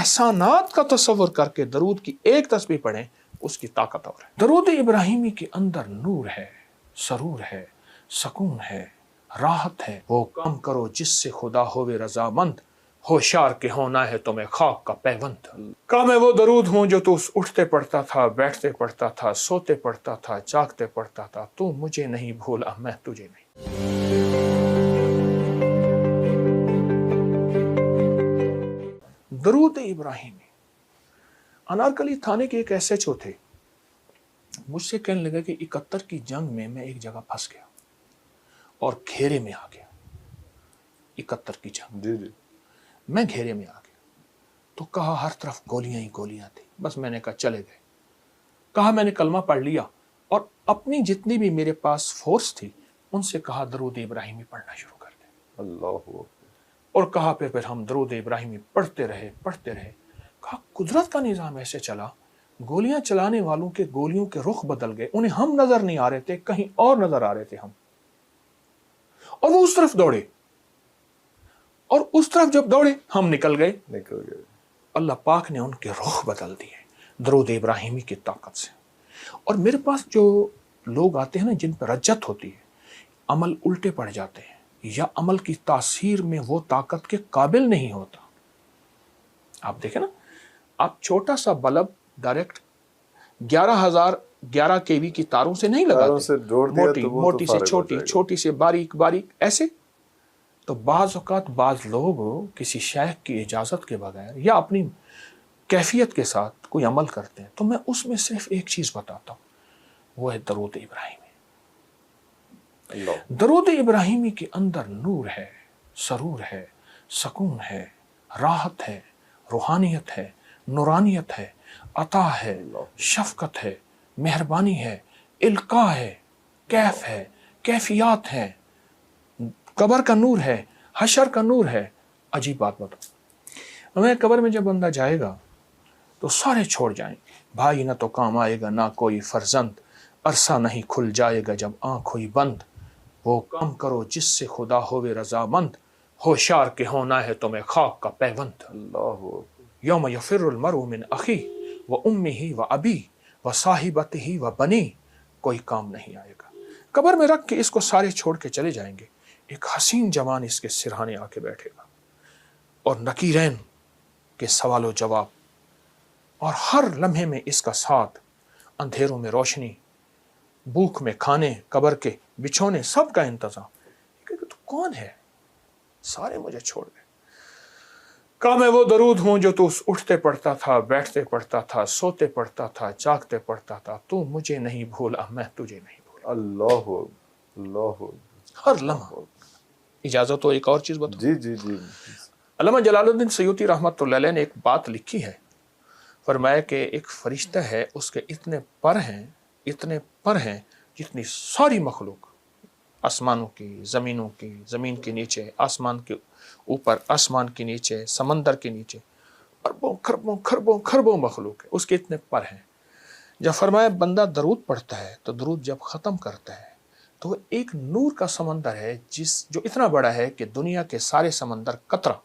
एहसानात का तस्वर करके दरूद की एक तस्बीह पढ़ें, उसकी ताकत और है। दरूद इब्राहिमी के अंदर नूर है, सरूर है, सकून है, राहत है। वो काम करो जिससे खुदा होवे रजामंद, होशियार के होना है तुम्हें खाक का पैवंद। का मैं वो दरूद हूँ जो तू उठते पढ़ता था, बैठते पढ़ता था, सोते पढ़ता था, जागते पढ़ता था। तू मुझे नहीं भूला, मैं तुझे नहीं। दरूद इब्राहिमी। अनारकली थाने के एक एसएचओ थे, मुझसे कहने लगे कि 71 की जंग में मैं एक जगह फंस गया और घेरे में आ गया। 71 की जंग, जी जी, मैं घेरे में आ गया। तो कहा हर तरफ गोलियां ही गोलियां थी। बस मैंने कहा चले गए। कहा मैंने कलमा पढ़ लिया और अपनी जितनी भी मेरे पास फोर्स थी उनसे कहा दरूद इब्राहिमी पढ़ना शुरू कर दे। अल्लाह। और कहा फिर हम दरूद इब्राहिमी पढ़ते रहे पढ़ते रहे। कहा कुदरत का निज़ाम ऐसे चला, गोलियां चलाने वालों के गोलियों के रुख बदल गए, उन्हें हम नजर नहीं आ रहे थे, कहीं और नजर आ रहे थे हम, और वो उस तरफ दौड़े, और उस तरफ जब दौड़े हम निकल गए। अल्लाह पाक ने उनके रुख बदल दिए दरूद इब्राहिमी की ताकत से। और मेरे पास जो लोग आते हैं ना, जिन पर रज्जत होती है, अमल उल्टे पड़ जाते हैं या अमल की तासीर में वो ताकत के काबिल नहीं होता। आप देखें ना, आप छोटा सा बल्ब डायरेक्ट 11,011 केवी की तारों से नहीं लगाते, मोटी मोटी से छोटी, छोटी से बारीक बारीक ऐसे। तो बाज़ औक़ात बाज़ लोग किसी शेख की इजाज़त के बगैर या अपनी कैफियत के साथ कोई अमल करते हैं, तो मैं उसमें सिर्फ एक चीज़ बताता हूँ, वो है दरूद इब्राहिमी। दरूद इब्राहिमी के अंदर नूर है, सरूर है, सकून है, राहत है, रूहानियत है, नूरानियत है, अता है, शफकत है, मेहरबानी है, इल्का है, कैफ है, कैफियात है, कब्र का नूर है, हशर का नूर है। अजीब बात बताओ, हमें कब्र में जब बंदा जाएगा तो सारे छोड़ जाएंगे, भाई ना तो काम आएगा ना कोई फर्जंद, अरसा नहीं खुल जाएगा जब आँख हुई बंद। वो काम करो जिससे खुदा होवे रजामंद, होशियार के होना है तुम्हें खाक का पैवंद। यौम यफिरुल मरउ मिन अखी व उम्मिही व अबी व साहिबतिही व बनी। कोई काम नहीं आएगा। कब्र में रख के इसको सारे छोड़ के चले जाएंगे, एक हसीन जवान इसके सिरहाने आके बैठेगा और नकीरैन के सवालो जवाब, और हर लम्हे में इसका साथ, अंधेरों में रोशनी, भूख में खाने, कब्र के बिछोने, सब का इंतजाम। तो कौन है? सारे मुझे छोड़ गए। का मैं वो दरूद हूँ जो तू उठते पढ़ता था, बैठते पढ़ता था, सोते पढ़ता था, जागते पढ़ता था। तू मुझे नहीं भूला, मैं तुझे नहीं भूला। अल्लाह अल्लाह। हर लम्हा। इजाजत हो एक और चीज बताओ। जी जी जी। अल्लामा जलालुद्दीन सयूती रहमतुल्लाह अलैह ने एक बात लिखी है, फरमाया कि एक फरिश्ता है, उसके इतने पर हैं जितनी सारी मखलूक, आसमानों की, ज़मीनों की, ज़मीन के नीचे, आसमान के ऊपर, आसमान के नीचे, समंदर के नीचे, अरबों खरबों खरबों खरबों मखलूक है, उसके इतने पर हैं। जब फरमाया बंदा दरूद पढ़ता है तो दरूद जब ख़त्म करता है तो वो एक नूर का समंदर है जो इतना बड़ा है कि दुनिया के सारे समंदर कतरा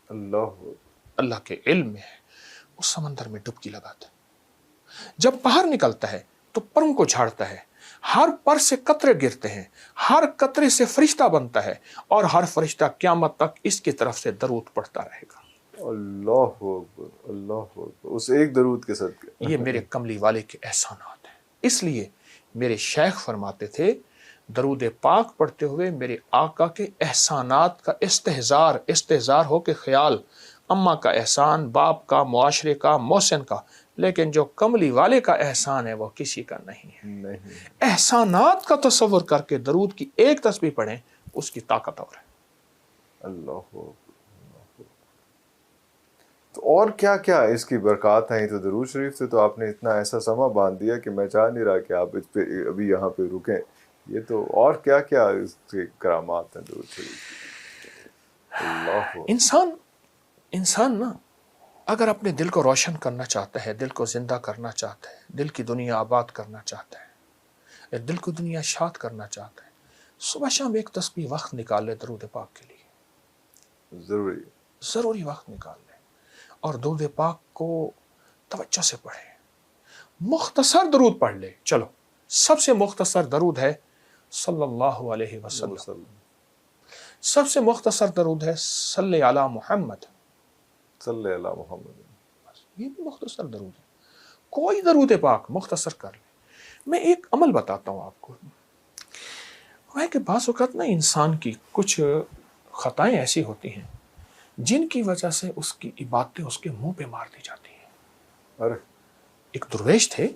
अल्लाह के इल्म में है, उस समंदर में डुबकी लगाता है। जब बाहर निकलता है तो परों को झाड़ता है, हर पर से कतरे गिरते हैं, हर कतरे से फरिश्ता बनता है, और हर फरिश्ता क़यामत तक इसकी तरफ से दरूद पढ़ता रहेगा। अल्लाह अकबर, अल्लाह अकबर। उस एक दरूद के सदके। ये मेरे कमली वाले के एहसानात हैं। इसलिए मेरे शेख फरमाते थे, दरूद पाक पढ़ते हुए मेरे आका के एहसानात का इस्तेहज़ार हो के ख्याल, अम्मा का एहसान, बाप का, मुआशरे का, मोहसिन का, लेकिन जो कमली वाले का एहसान है वो किसी का नहीं है। एहसानात का तस्वर करके दरूद की एक तस्बीह पढ़ें, उसकी ताकत और है। अल्लाह। तो और क्या क्या इसकी बरक़ात हैं? तो दरूद शरीफ से तो आपने इतना ऐसा समा बांध दिया कि मैं चाह नहीं रहा कि आप इस पे अभी यहाँ पे रुकें। ये तो और क्या क्या इसके करामात हैं दरूद शरीफ। अल्लाह। इंसान ना अगर अपने दिल को रोशन करना चाहता है, दिल को जिंदा करना चाहता है, दिल की दुनिया आबाद करना चाहता है, या दिल को दुनिया शाद करना चाहता है, सुबह शाम एक तस्बीह वक्त निकाल ले दरूद पाक के लिए। ज़रूरी वक्त निकाल ले। اور درود پاک کو توجہ سے پڑھے. مختصر درود پڑھ لے. چلو سب سے مختصر درود ہے صلی اللہ علیہ وسلم. سب سے مختصر درود ہے صلی علی محمد. صلی اللہ محمد. یہ بھی مختصر درود ہے. کوئی درود پاک مختصر کر لے. میں ایک عمل بتاتا ہوں آپ کو. وہ ہے کہ بعض اوقات نا انسان کی کچھ خطائیں ایسی ہوتی ہیں جن کی وجہ سے اس کی عبادتیں اس کے منہ پہ مار دی جاتی ہیں. ارے ایک درویش تھے،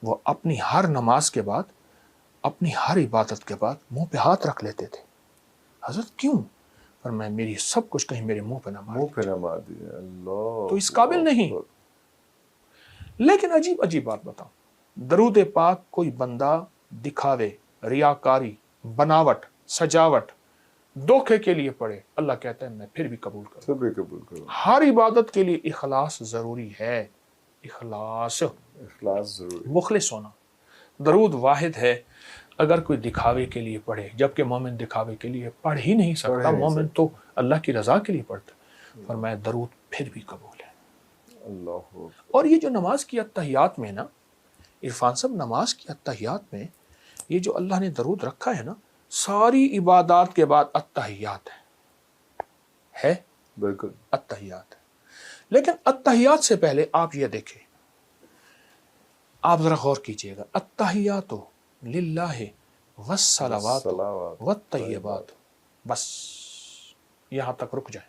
وہ اپنی ہر نماز کے بعد، اپنی ہر عبادت کے بعد منہ پہ ہاتھ رکھ لیتے تھے. حضرت کیوں؟ پر میں میری سب کچھ کہیں میرے منہ پہ نہ مار. منہ پہ نہ مار دیجیے. اللہ تو اس قابل نہیں. لیکن عجیب عجیب بات بتاؤں، درود پاک کوئی بندہ دکھاوے، ریاکاری، بناوٹ، سجاوٹ، دھوکے کے لیے پڑھے، اللہ کہتا ہے میں پھر بھی قبول کروں. سب بھی قبول کرو. ہر عبادت کے لیے اخلاص ضروری ہے. اخلاص ضروری. مخلص ہونا. درود واحد ہے. اگر کوئی دکھاوے کے لیے پڑھے، جبکہ مومن دکھاوے کے لیے پڑھ ہی نہیں سکتا. مومن تو اللہ کی رضا کے لیے پڑھتا. فرمایا درود پھر بھی قبول ہے. اللہ. اور یہ جو نماز کی اتحیات میں نا عرفان صاحب، نماز کی اتحیات میں یہ جو اللہ نے درود رکھا ہے نا، ساری عبادات کے بعد اتحیات ہے بالکل اتحیات ہے. لیکن اتحیات سے پہلے آپ یہ دیکھیں، آپ ذرا غور کیجئے گا. اتحیات للہ والصلوات والطیبات. بس یہاں تک رک جائیں.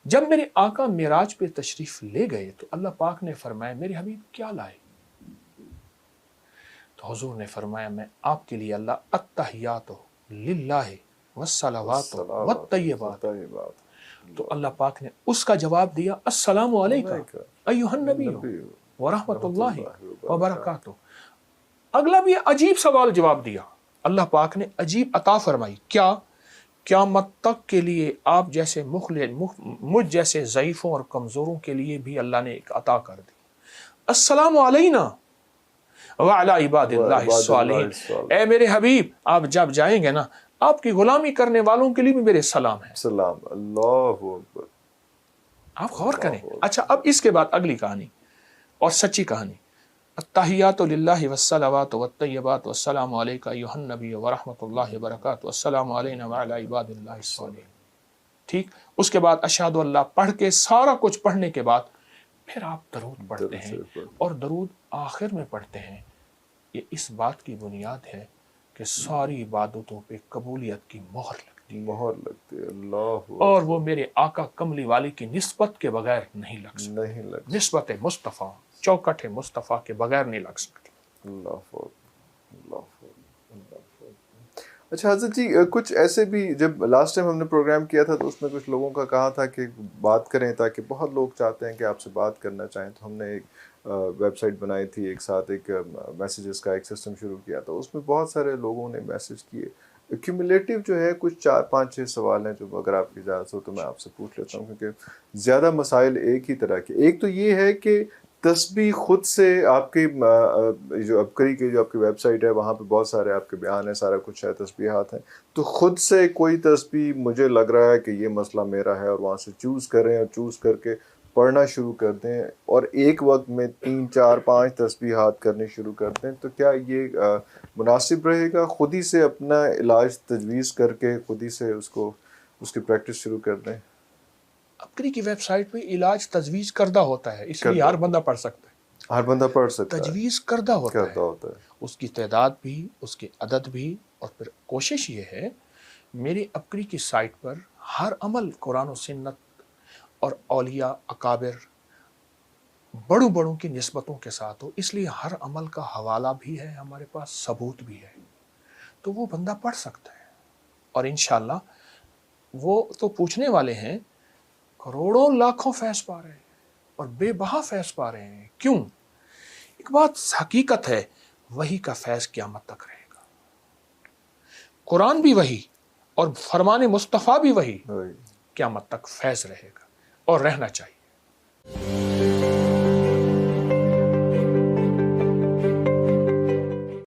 جب میرے آقا معراج پہ تشریف لے گئے تو اللہ پاک نے فرمایا میرے حبیب کیا لائے؟ تو حضور نے فرمایا میں آپ کے لیے اللہ اتحیات للہ والصلوات والطیبات. تو اللہ پاک نے اس کا جواب دیا السلام علیکم ایھا النبی ورحمۃ اللہ وبرکاتہ. اگلا بھی عجیب سوال جواب دیا. اللہ پاک نے عجیب عطا فرمائی. کیا؟ قیامت تک کے لیے آپ جیسے مجھ جیسے ضعیفوں اور کمزوروں کے لیے بھی اللہ نے ایک عطا کر دی. السلام علینا وعلی عباد اللہ الصالحین. اے میرے حبیب آپ جب جائیں گے نا، آپ کی غلامی کرنے والوں کے لیے بھی میرے سلام ہے. سلام. اللہ اکبر. آپ غور کریں. اچھا اب اس کے بعد اگلی کہانی اور سچی کہانی. التحیات للہ والصلوات والطیبات والسلام علیک ایھا النبی ورحمۃ اللہ وبرکاتہ والسلام علینا وعلی عباد اللہ الصالحین. ٹھیک. اس کے بعد اشہد اللہ پڑھ کے سارا کچھ پڑھنے کے بعد پھر آپ درود پڑھتے ہیں، اور درود آخر میں پڑھتے ہیں. یہ اس بات کی بنیاد ہے کہ ساری عبادتوں پہ قبولیت کی مہر لگتی ہے. اللہ. اور وہ میرے آقا کملی والی کی نسبت کے بغیر نہیں لگ سکتی. نسبت مصطفیٰ، چوکٹ مصطفیٰ کے بغیر نہیں لگ سکتی. اللہ. اچھا حضرت جی، کچھ ایسے بھی جب لاسٹ ٹائم ہم نے پروگرام کیا تھا تو اس میں کچھ لوگوں کا کہا تھا کہ بات کریں، تاکہ بہت لوگ چاہتے ہیں کہ آپ سے بات کرنا چاہیں. تو ہم نے ایک ویب سائٹ بنائی تھی، ایک ساتھ ایک میسیجز کا ایک سسٹم شروع کیا تھا. اس میں بہت سارے لوگوں نے میسیج کیے. ایکیومولیٹیو جو ہے کچھ 4 5 6 سوال ہیں جو اگر آپ کی اجازت ہو تو میں آپ سے پوچھ لیتا ہوں، کیونکہ زیادہ مسائل ایک ہی طرح کے. ایک تو یہ ہے کہ تسبیح خود سے آپ کی جو ابکری کی جو آپ کی ویب سائٹ ہے وہاں پہ بہت سارے آپ کے بیان ہیں، سارا کچھ ہے، تسبیحات ہیں. تو خود سے کوئی تسبیح مجھے لگ رہا ہے کہ یہ مسئلہ میرا ہے، اور وہاں سے چوز کریں اور چوز کر کے پڑھنا شروع کر دیں، اور ایک وقت میں 3 4 5 تسبیحات کرنے شروع کر دیں. تو کیا یہ مناسب رہے گا؟ خود ہی سے اپنا علاج تجویز کر کے خود ہی سے اس کی پریکٹس شروع کر دیں؟ ابکری کی ویب سائٹ پہ علاج تجویز کردہ ہوتا ہے، اس لیے ہر بندہ پڑھ سکتا ہے. ہر بندہ پڑھ سکتا ہے. تجویز کردہ ہوتا ہے. اس کی تعداد بھی، اس کے عدد بھی. اور پھر کوشش یہ ہے میری ابکری کی سائٹ پر ہر عمل قرآن و سنت اور اولیاء اکابر بڑوں کی نسبتوں کے ساتھ ہو. اس لیے ہر عمل کا حوالہ بھی ہے ہمارے پاس، ثبوت بھی ہے، تو وہ بندہ پڑھ سکتا ہے. اور انشاءاللہ وہ تو پوچھنے والے ہیں کروڑوں لاکھوں فیض پا رہے ہیں اور بے بہا فیض پا رہے ہیں. کیوں؟ ایک بات حقیقت ہے، وہی کا فیض قیامت تک رہے گا. قرآن بھی وہی اور فرمان مصطفیٰ بھی وہی، قیامت تک فیض رہے گا اور رہنا چاہیے.